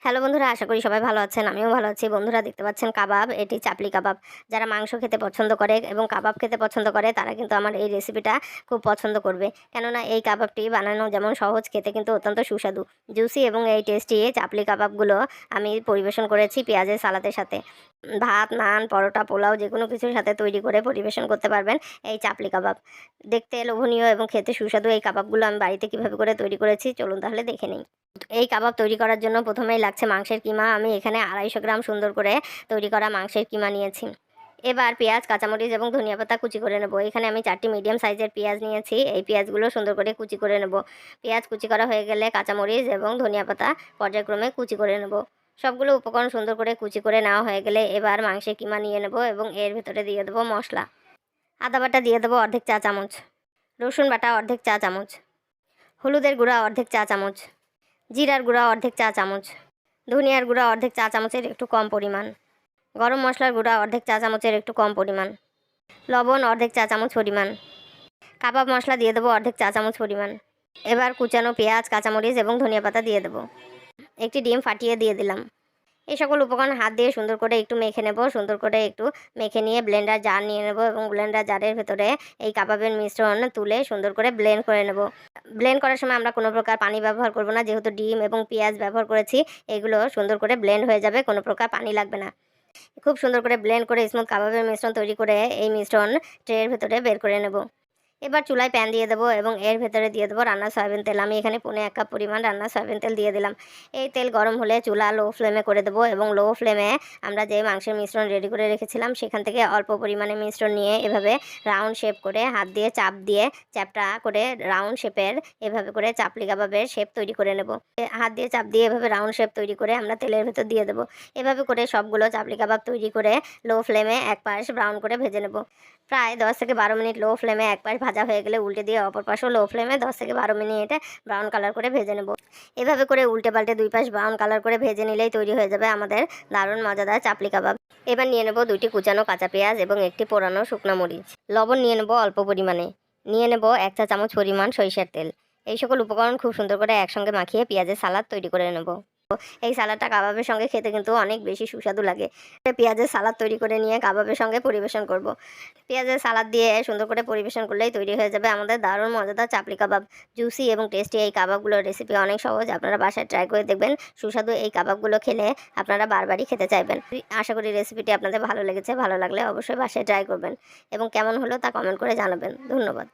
Hello বন্ধুরা, আশা করি সবাই ভালো আছেন। আমিও ভালো আছি। বন্ধুরা, দেখতে পাচ্ছেন কাবাব, এটি চাপলি কাবাব। যারা মাংস খেতে পছন্দ করে এবং কাবাব খেতে পছন্দ করে তারা কিন্তু আমার এই রেসিপিটা খুব পছন্দ করবে। কেননা এই কাবাবটি বানানো যেমন সহজ, খেতে কিন্তু অত্যন্ত সুস্বাদু, জুসি এবং এই টেস্টি চাপলি কাবাবগুলো আমি পরিবেশন করেছি পেঁয়াজের সালাদের সাথে। ভাত, নান, পরোটা, পোলাও যে কোনো কিছুর সাথে তৈরি করে পরিবেশন করতে পারবেন এই চাপলি কাবাব। দেখতে লোভনীয় এবং খেতে সুস্বাদু এই কাবাবগুলো আমি বাড়িতে কীভাবে করে তৈরি করেছি চলুন তাহলে দেখে নিই। এই কাবাব তৈরি করার জন্য প্রথমেই লাগছে মাংসের কিমা। আমি এখানে 250 গ্রাম সুন্দর করে তৈরি করা মাংসের কিমা নিয়েছি। এবার পেঁয়াজ, কাঁচামরিচ এবং ধনিয়া পাতা কুচি করে নেব। এখানে আমি 4টি মিডিয়াম সাইজের পেঁয়াজ নিয়েছি। এই পেঁয়াজগুলো সুন্দর করে কুচি করে নেব। পেঁয়াজ কুচি করা হয়ে গেলে কাঁচামরিচ এবং ধনিয়া পাতা পর্যায়ক্রমে কুচি করে নেব। সবগুলো উপকরণ সুন্দর করে কুচি করে নেওয়া হয়ে গেলে এবার মাংসের কিমা নিয়ে নেব এবং এর ভেতরে দিয়ে দেবো মশলা। আদা বাটা দিয়ে দেবো অর্ধেক চা চামচ, রসুন বাটা অর্ধেক চা চামচ, হলুদের গুঁড়া অর্ধেক চা চামচ, জিরার গুঁড়া অর্ধেক চা চামচ, ধনিয়ার গুঁড়া অর্ধেক চা চামচের একটু কম পরিমাণ, গরম মশলার গুঁড়া অর্ধেক চা চামচের একটু কম পরিমাণ, লবণ অর্ধেক চা চামচ পরিমাণ, কাবাব মশলা দিয়ে দেবো অর্ধেক চা চামচ পরিমাণ। এবার কুচানো পেঁয়াজ, কাঁচামরিচ এবং ধনিয়া পাতা দিয়ে দেবো। একটি ডিম ফাটিয়ে দিয়ে দিলাম। এই সকল উপকরণ হাত দিয়ে সুন্দর করে একটু মেখে নেব। সুন্দর করে একটু মেখে নিয়ে ব্লেন্ডার জার নিয়ে নেব এবং ব্লেন্ডার জারের ভেতরে এই কাবাবের মিশ্রণ তুলে সুন্দর করে ব্লেন্ড করে নেব। ব্লেন্ড করার সময় আমরা কোনো প্রকার পানি ব্যবহার করব না, যেহেতু ডিম এবং পেঁয়াজ ব্যবহার করেছি। এগুলো সুন্দর করে ব্লেন্ড হয়ে যাবে, কোনো প্রকার পানি লাগবে না। খুব সুন্দর করে ব্লেন্ড করে স্মুথ কাবাবের মিশ্রণ তৈরি করে এই মিশ্রণ ট্রের ভেতরে বের করে নেব। এবার চুলায় প্যান দিয়ে দেবো এবং এর ভেতরে দিয়ে দেবো রান্না সয়াবিন তেল। আমি এখানে 1.5 কাপ পরিমাণ রান্না সয়াবিন তেল দিয়ে দিলাম। এই তেল গরম হলে চুলা লো ফ্লেমে করে দেবো এবং লো ফ্লেমে আমরা যে মাংসের মিশ্রণ রেডি করে রেখেছিলাম সেখান থেকে অল্প পরিমাণে মিশ্রণ নিয়ে এভাবে রাউন্ড শেপ করে হাত দিয়ে চাপ দিয়ে চ্যাপটা করে রাউন্ড শেপের এভাবে করে চাপলি কাবাবের শেপ তৈরি করে নেব। হাত দিয়ে চাপ দিয়ে এভাবে রাউন্ড শেপ তৈরি করে আমরা তেলের ভেতর দিয়ে দেবো। এভাবে করে সবগুলো চাপলি কাবাব তৈরি করে লো ফ্লেমে এক পাশ ব্রাউন করে ভেজে নেব। প্রায় 10 থেকে 12 মিনিট লো ফ্লেমে এক পাশ ভাজা হয়ে গেলে উল্টে দিয়ে অপর পাশও লো ফ্লেমে 10 থেকে 12 মিনিটে ব্রাউন কালার করে ভেজে নেব। এভাবে করে উল্টে পাল্টে দুই পাশ ব্রাউন কালার করে ভেজে নিলেই তৈরি হয়ে যাবে আমাদের দারুণ মজাদার চাপলি কাবাব। এবার নিয়ে নেব 2টি কুচানো কাঁচা পেঁয়াজ এবং একটি পোড়ানো শুকনো মরিচ। লবণ নিয়ে নেব অল্প পরিমাণে। নিয়ে নেব 1 চা চামচ পরিমাণ সরিষার তেল। এই সকল উপকরণ খুব সুন্দর করে একসঙ্গে মাখিয়ে পেঁয়াজের সালাদ তৈরি করে নেব। এই সালাদটা কাবাবের সঙ্গে খেতে কিন্তু অনেক বেশি সুস্বাদু লাগে। পেঁয়াজের সালাদ তৈরি করে নিয়ে কাবাবের সঙ্গে পরিবেশন করব। পেঁয়াজের সালাদ দিয়ে সুন্দর করে পরিবেশন করলেই তৈরি হয়ে যাবে আমাদের দারুণ মজাদার চাপলি কাবাব। জুসি এবং টেস্টি এই কাবাবগুলোর রেসিপি অনেক সহজ, আপনারা বাসায় ট্রাই করে দেখবেন। সুস্বাদু এই কাবাবগুলো খেলে আপনারা বারবারই খেতে চাইবেন। আশা করি রেসিপিটি আপনাদের ভালো লেগেছে। ভালো লাগলে অবশ্যই বাসায় ট্রাই করবেন এবং কেমন হলো তা কমেন্ট করে জানাবেন। ধন্যবাদ।